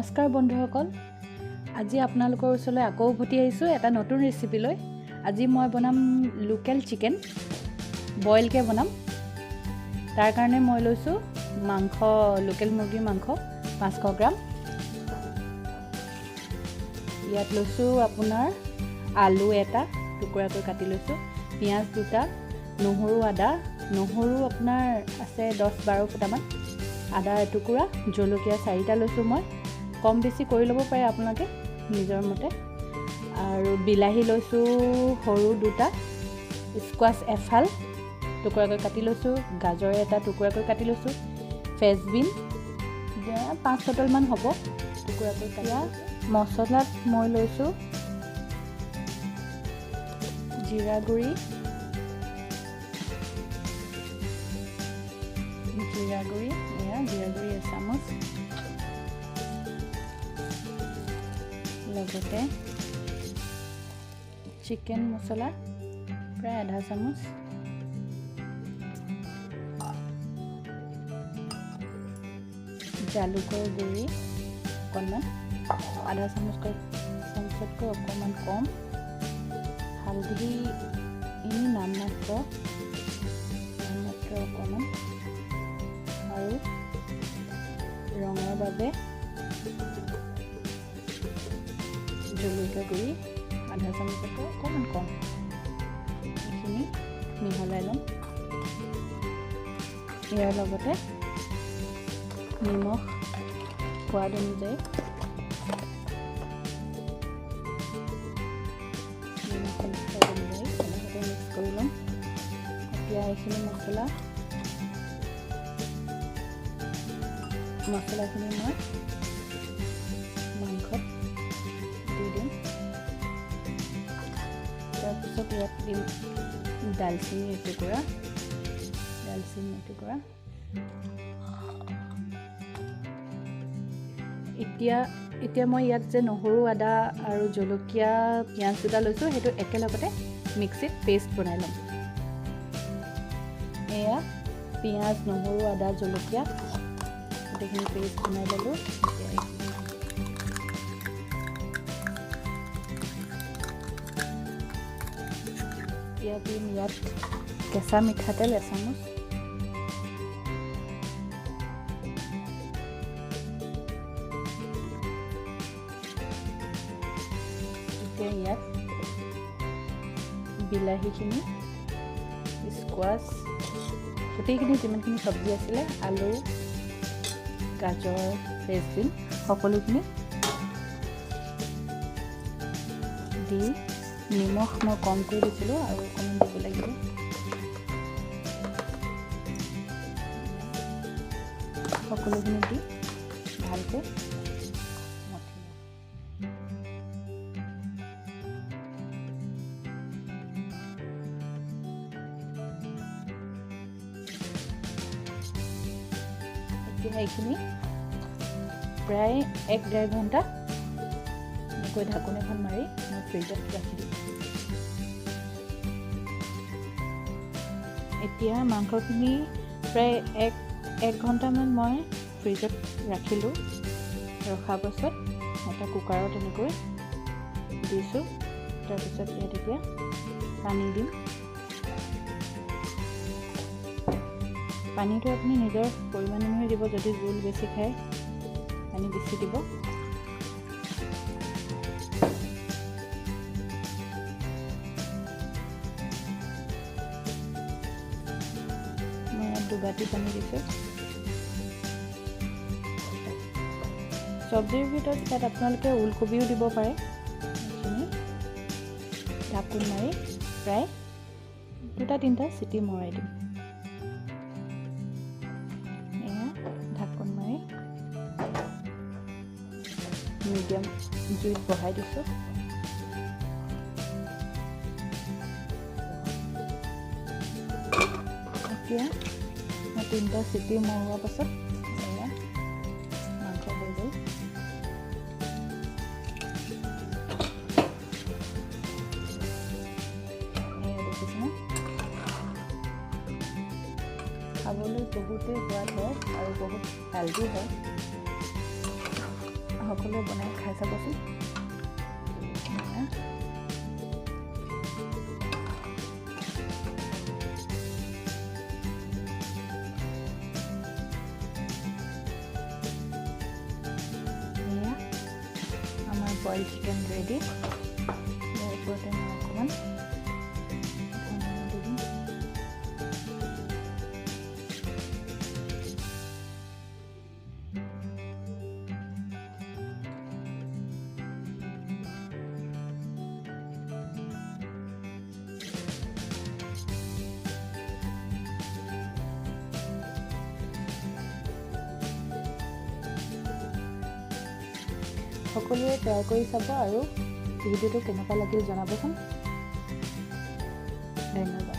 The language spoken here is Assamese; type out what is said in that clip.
নমস্কাৰ বন্ধুসকল আজি আপোনালোকৰ ওচৰলৈ আকৌ উভতি আহিছোঁ এটা নতুন ৰেচিপি লৈ আজি মই বনাম লোকেল চিকেন বইল কে বনাম তাৰ কাৰণে মই লৈছোঁ মাংস লোকেল মুৰ্গীৰ মাংস 500 গ্ৰাম ইয়াত লৈছোঁ আপোনাৰ আলু এটা টুকুৰাকৈ কাটি লৈছোঁ পিয়াজ দুটা নহৰু আদা নহৰু আপোনাৰ আছে 10-12 ফুটামান আদা এটুকুৰা জলকীয়া 4টা লৈছোঁ মই কম বেছি কৰি ল'ব পাৰে আপোনালোকে নিজৰ মতে আৰু বিলাহী লৈছোঁ সৰু দুটা স্কোৱাছ এফাল টুকুৰাকৈ কাটি লৈছোঁ গাজৰ এটা টুকুৰাকৈ কাটি লৈছোঁ ফ্ৰেঞ্চবিন 5-6 মান হ'ব টুকুৰাকৈ কাটি মছলাত মই লৈছোঁ জিৰা গুড়ি এচামুচ লগতে চিকেন মছলা প্ৰায় আধা চামুচ জালুকৰ গুড়ি অকণমান আধা চামুচতকৈ অকণমান কম হালধি এনে নামমাত্ৰ অকণমান আৰু ৰঙৰ বাবে জলকীয়া গুড়ি আধা চামুচতকৈ অকণমান কম এইখিনি মিহলাই ল'ম ইয়াৰ লগতে নিমখ সোৱাদ অনুযায়ী লগতে মিক্স কৰি ল'ম এতিয়া এইখিনি মছলাখিনি মই মাংসত দি দিম তাৰপিছত ইয়াত দিম দালচিনি এটুকুৰা এতিয়া মই ইয়াত যে নহৰু আদা আৰু জলকীয়া পিঁয়াজ দুটা লৈছোঁ সেইটো একেলগতে মিক্সিত পেষ্ট বনাই ল'ম এয়া পিঁয়াজ নহৰু আদা জলকীয়া গোটেইখিনি পেষ্ট বনাই ল'লোঁ ইয়াত কেঁচা মিঠাতেল এচামুচ এতিয়া ইয়াত বিলাহীখিনি স্কোৱাছ গোটেইখিনি যিমানখিনি চব্জি আছিলে আলু গাজৰ ফ্ৰেঞ্চবিন সকলোখিনি দি নিমখ মই কম কৰি দিছিলোঁ আৰু অকণমান দিব লাগিব সকলোখিনি দি ভালকৈ মঠি এতিয়া এইখিনি প্ৰায় 1-1.5 ঘণ্টা এনেকৈ ঢাকোন এখন মাৰি মই ফ্ৰিজত ৰাখি দিম এতিয়া মাংসখিনি প্ৰায় 1 ঘণ্টামান মই ফ্ৰিজত ৰাখিলোঁ ৰখাৰ পাছত এটা কুকাৰত এনেকৈ দিছোঁ তাৰপিছত ইয়াত এতিয়া পানী দিম পানীটো আপুনি নিজৰ পৰিমাণ অনুসৰি দিব যদি জোল বেছি খায় পানী বেছি দিব মই ইয়াত 2 বাটি পানী দিছোঁ চব্জিৰ ভিতৰত ইয়াত আপোনালোকে ওলকবিও দিব পাৰে এইখিনি ঢাকোন মাৰি প্ৰায় 2-3টা চিটি মৰাই দিম মিডিয়াম জুইত বহাই দিছোঁ এতিয়া মই 3টা চিটি মৰোৱাৰ পাছত এয়া মাংস হৈ গ'ল এয়া দেখিছেনে খাবলৈ বহুতেই সোৱাদ হয় আৰু বহুত হেল্ডি হয় সকলোৱে বনাই খাই চাবচোন। আমাৰ বইল চিকেন ৰেডি। ইয়াৰ ওপৰতে মই অকণমান দি দিম। সকলোৱে ট্ৰাই কৰি চাব আৰু ভিডিঅ'টো কেনেকুৱা লাগিল জনাবচোন। ধন্যবাদ।